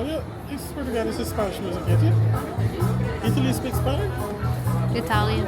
Fabio, I swear to God, this is Spanish music, isn't it? Italy speaks Spanish? Italian.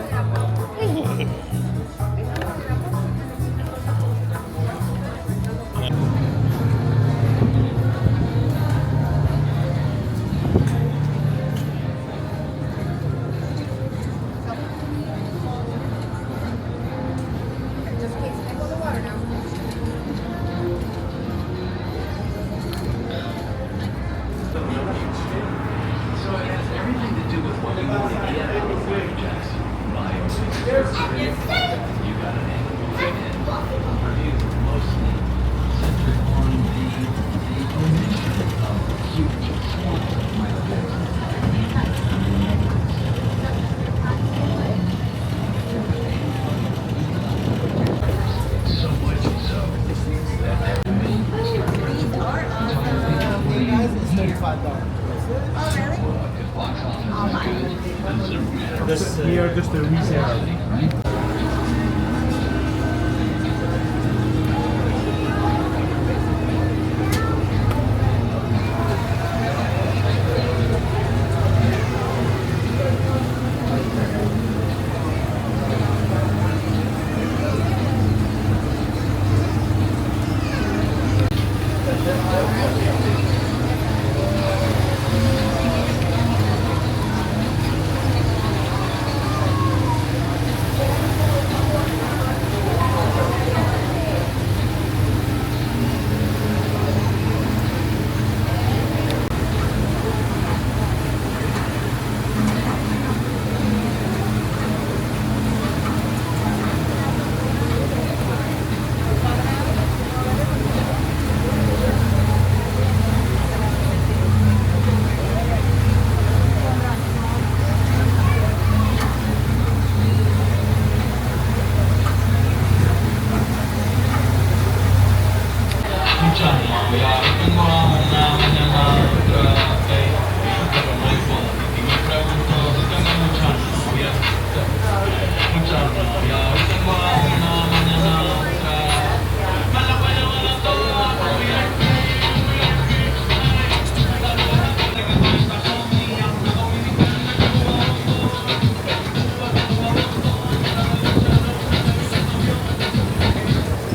This here, just the resale.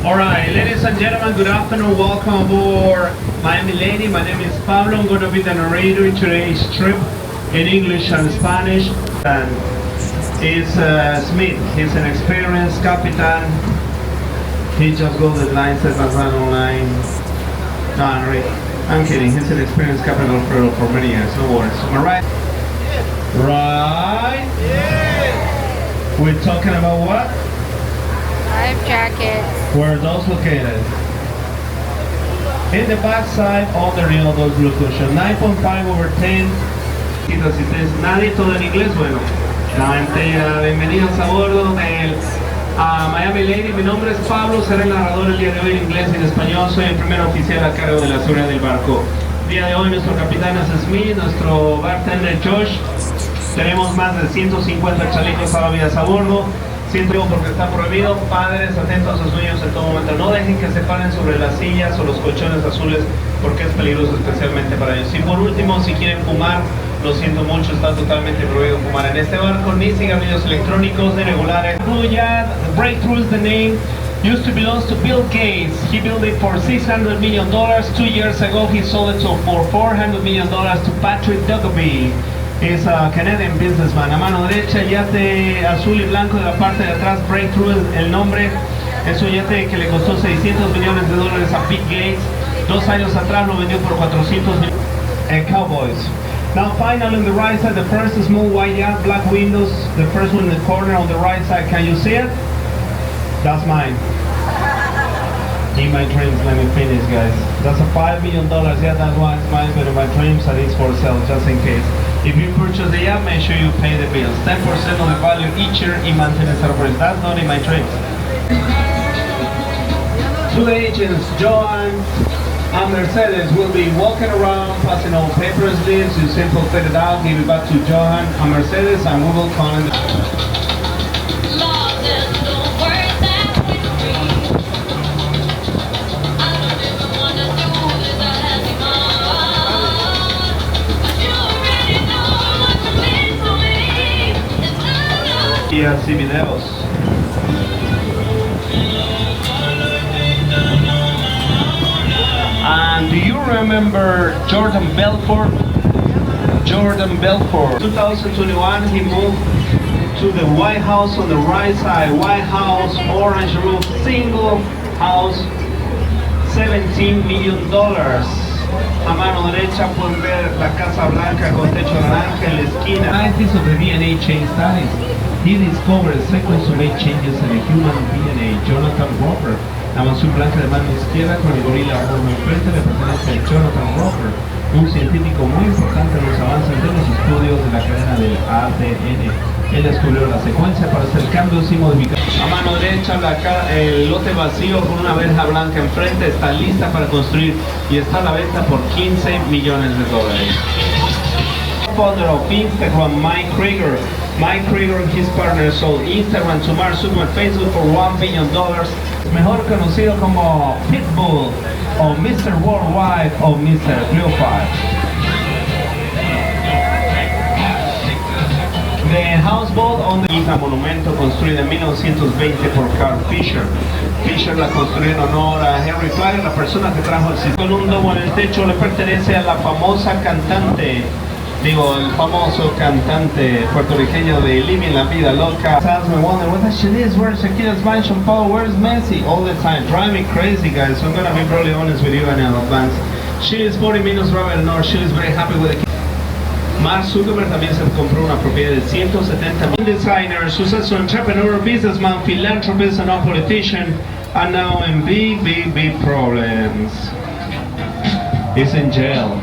Alright, ladies and gentlemen, good afternoon, welcome aboard Miami Lady. My name is Pablo, I'm going to be the narrator in today's trip in English and Spanish. And it's Smith, he's an experienced captain. He just got the license and ran online. No, I'm kidding, he's an experienced captain for many years, no worries. Am I right? Right? Yeah. We're talking about what? Life jackets. Where are those located? In the back side of the real those blue cushion. 9.5/10. Nadie todo en inglés, bueno. La entera. Bienvenidos a bordo del Miami Lady. Mi nombre es Pablo, seré el narrador el día de hoy en inglés y en español. Soy el primer oficial a cargo de la seguridad del barco. El día de hoy nuestro capitán es Smith, nuestro bartender Josh. Tenemos más de 150 chalecos salvavidas a bordo. Siento porque está prohibido. Padres, atentos a sus niños en todo momento. No dejen que se paren sobre las sillas o los colchones azules porque es peligroso especialmente para ellos. Y por último, si quieren fumar, lo siento mucho, está totalmente prohibido fumar en este barco, ni cigarrillos electrónicos irregulares. Breakthrough is the name. Used to belong to Bill Gates. He built it for $600 million. 2 years ago, he sold it for $400 million to Patrick Dugaby. Es Canadian businessman. A mano derecha, yate azul y blanco de la parte de atrás, Breakthrough, el nombre. Es un yate que le costó $600 millones a Bill Gates. 2 años atrás lo vendió por 400 millones. Cowboys. Now finally on the right side, the first small white yacht, black windows. The first one in the corner on the right side. Can you see it? That's mine. In my dreams, let me finish, guys. That's a $5 million. Yeah, that's why it's mine, but in my dreams, that is for sale, just in case. If you purchase the yacht, make sure you pay the bills. 10% of the value each year in maintenance operations. That's not in my dreams. Two agents, Johan and Mercedes, will be walking around, passing all papers, lists. You simply fill it out, give it back to Johan and Mercedes, and we will call in the... fotografías y videos. And do you remember Jordan Belfort? Jordan Belfort. 2021 he moved to the White House on the right side. White House, orange roof, single house, $17 million. A mano derecha pueden ver la Casa Blanca con techo naranja en la esquina. Scientists of the DNA chain studies. He discovered sequence-to-make changes in the human DNA. Jonathan Roper. La mansión blanca de mano izquierda con el gorila horno enfrente le pertenece a Jonathan Roper, un científico muy importante en los avances de los estudios de la cadena del ADN. Él descubrió la secuencia para hacer cambios y modificaciones. A mano derecha el lote vacío con una verja blanca enfrente está lista para construir y está a la venta por $15 millones. Founder of Instagram, Mike Krieger. Mike Krieger and his partner sold Instagram to Mark Zuckerberg Facebook for $1 billion. Mejor conocido como Pitbull o Mr. Worldwide o Mr. Cleopatra. The houseboat on the monumento construida en 1920 por Carl Fisher. Fisher la construyó en honor a Henry Flagg, la persona que trajo el sistema. Con un domo en el techo le pertenece a la famosa cantante, el famoso cantante puertorriqueño de Living la Vida Loca. Me wonder what the shit is, where's Shakira's mansion, Paul, where's Messi? All the time, drive me crazy, guys. So I'm gonna be really honest with you in advance. She is 40 minutes drive at north, she is very happy with the Mark Zuckerberg también se compró una propiedad de 170 million. Designer, successful entrepreneur, businessman, philanthropist, and a politician, and now in big problems. He's in jail,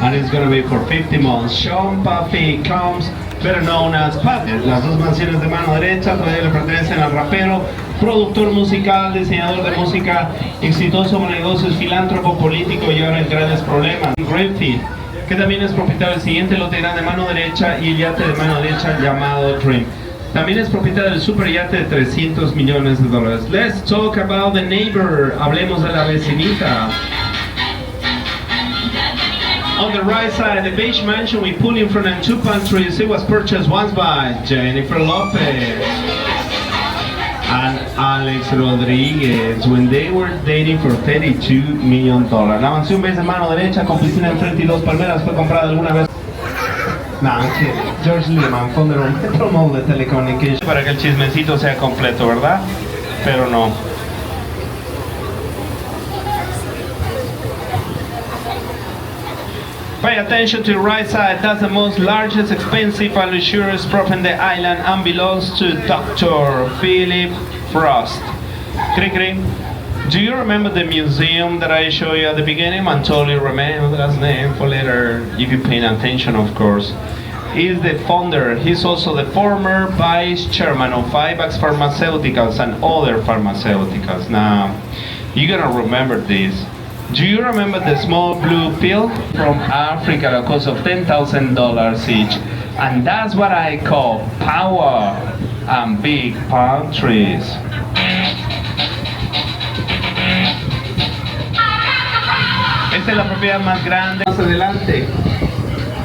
and it's gonna be for 50 months. Sean Puffy Combs, better known as Puffy. Las dos mansiones de mano derecha todavía le pertenecen al rapero, productor musical, diseñador de música, exitoso con negocios, filántropo, político y ahora en grandes problemas. Greenfield, que también es propietario del siguiente lote grande de mano derecha y el yate de mano derecha llamado Dream. También es propietario del super yate de $300 millones. Let's talk about the neighbor. Hablemos de la vecinita. On the right side, the beige mansion we pull in front of two palm trees. It was purchased once by Jennifer Lopez and Alex Rodriguez when they were dating for $32 million. La mansión ves de mano derecha con piscina enfrente y dos palmeras fue comprada alguna vez. George Lehman, founder of Petromol de Telecommunications. Para que el chismecito sea completo, ¿verdad? Pero no. Pay attention to the right side. That's the most largest, expensive, and luxurious property in the island and belongs to Dr. Philip Frost. Do you remember the museum that I showed you at the beginning? I totally remember the last name for later, if you pay attention, of course. He's the founder. He's also the former vice chairman of Ivax Pharmaceuticals and other pharmaceuticals. Now, you're gonna remember this. Do you remember the small blue pill from Africa at a cost of $10,000 each? And that's what I call power and big palm trees. Esta es la propiedad más grande. Más adelante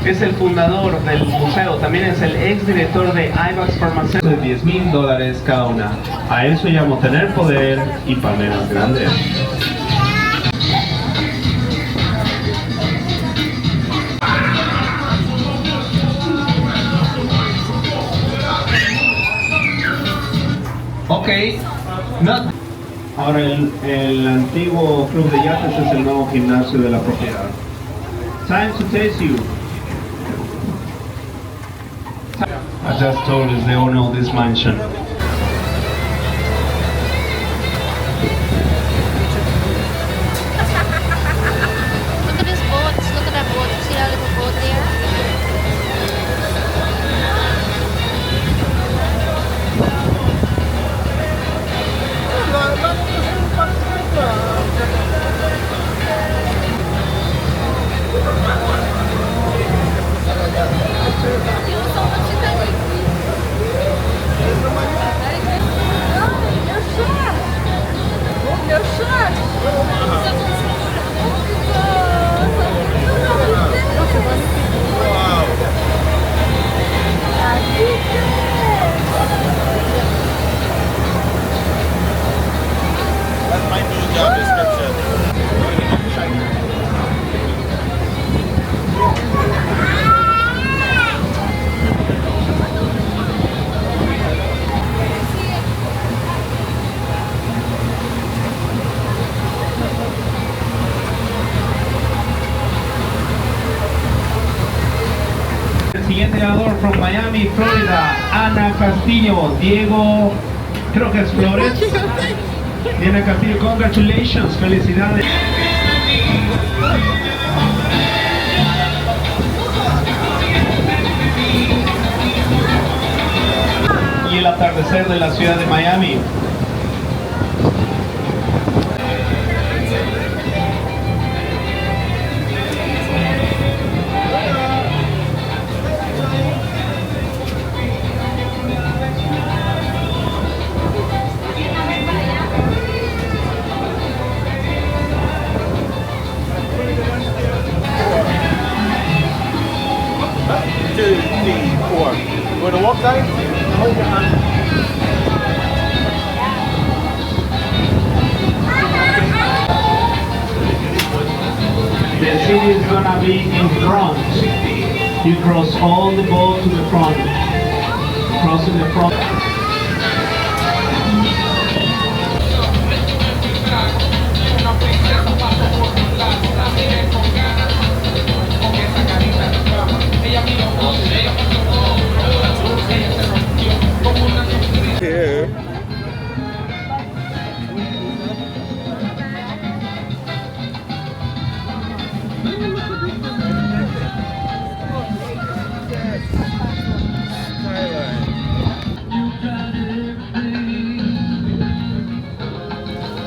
es el fundador del museo, también es el ex director de Ivax Pharmaceuticals, de $10,000 cada una. A eso llamo tener poder y palmeras grandes. Ok, no. Ahora el antiguo club de yates es el nuevo gimnasio de la propiedad. Time to taste you. I just told you the owner of this mansion. Look at this boat. Look at that boat. See that little boat there? ganador from Miami, Florida, Ana Castillo, Diego, creo que es Flores. Diana Castillo, congratulations, felicidades. Y el atardecer de la ciudad de Miami. Wanna walk down? The city is gonna be in front. You cross all the boat to the front. Crossing the front. Pier.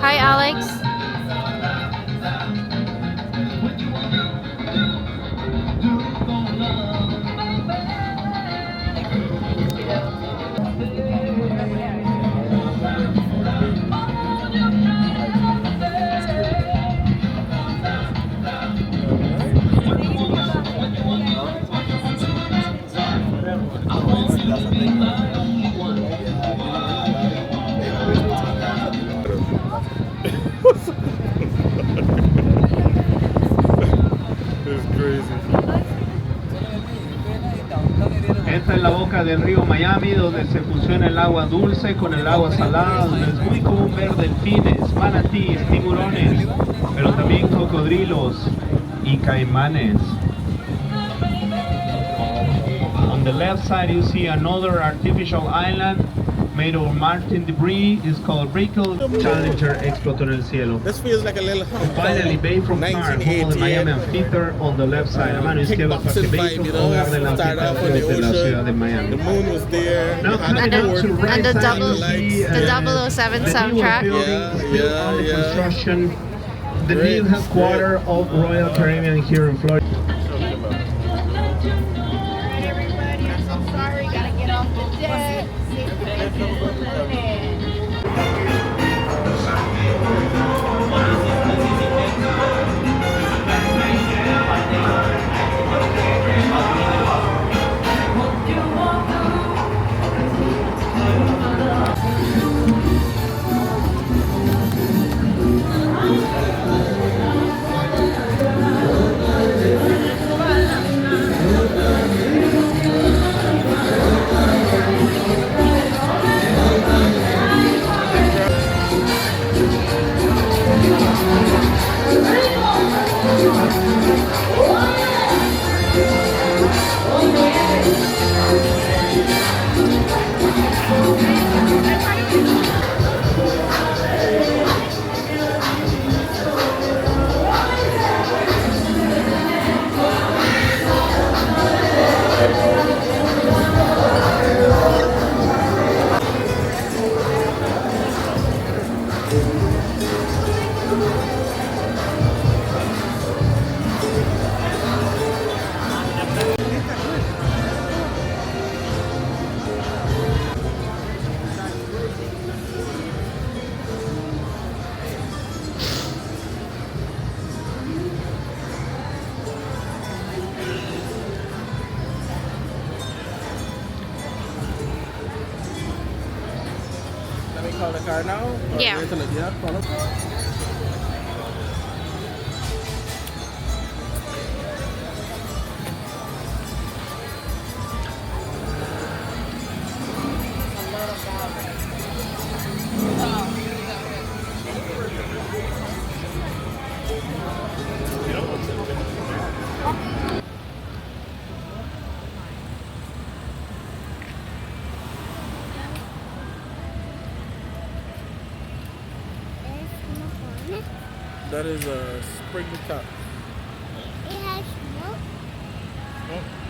Hi, Alex. It's crazy. Esta es la boca del río Miami, donde se fusiona el agua dulce con el agua salada, donde es muy común ver delfines, manatíes, tiburones, pero también cocodrilos y caimanes. On the left side you see another artificial island made of marine debris. It's called Brickell. Challenger explotó en el cielo. This feels like a little Finally, Bay from Car, home of the Miami Amphitheater on the left side. A mano izquierda, Parque Bay, hogar del anfiteatro de la ciudad de Miami. The moon was there. Now coming And up to right and the side, double- you see, the 007 the newer soundtrack. building still Yeah, under yeah. construction. The Great, new headquarters of Royal Caribbean here in Florida. Everybody, I'm so sorry. Gotta get off the jet. Let me call the car now? Or Yeah. wait till it- yeah, call it. That is a spring cup. It has milk. Oh,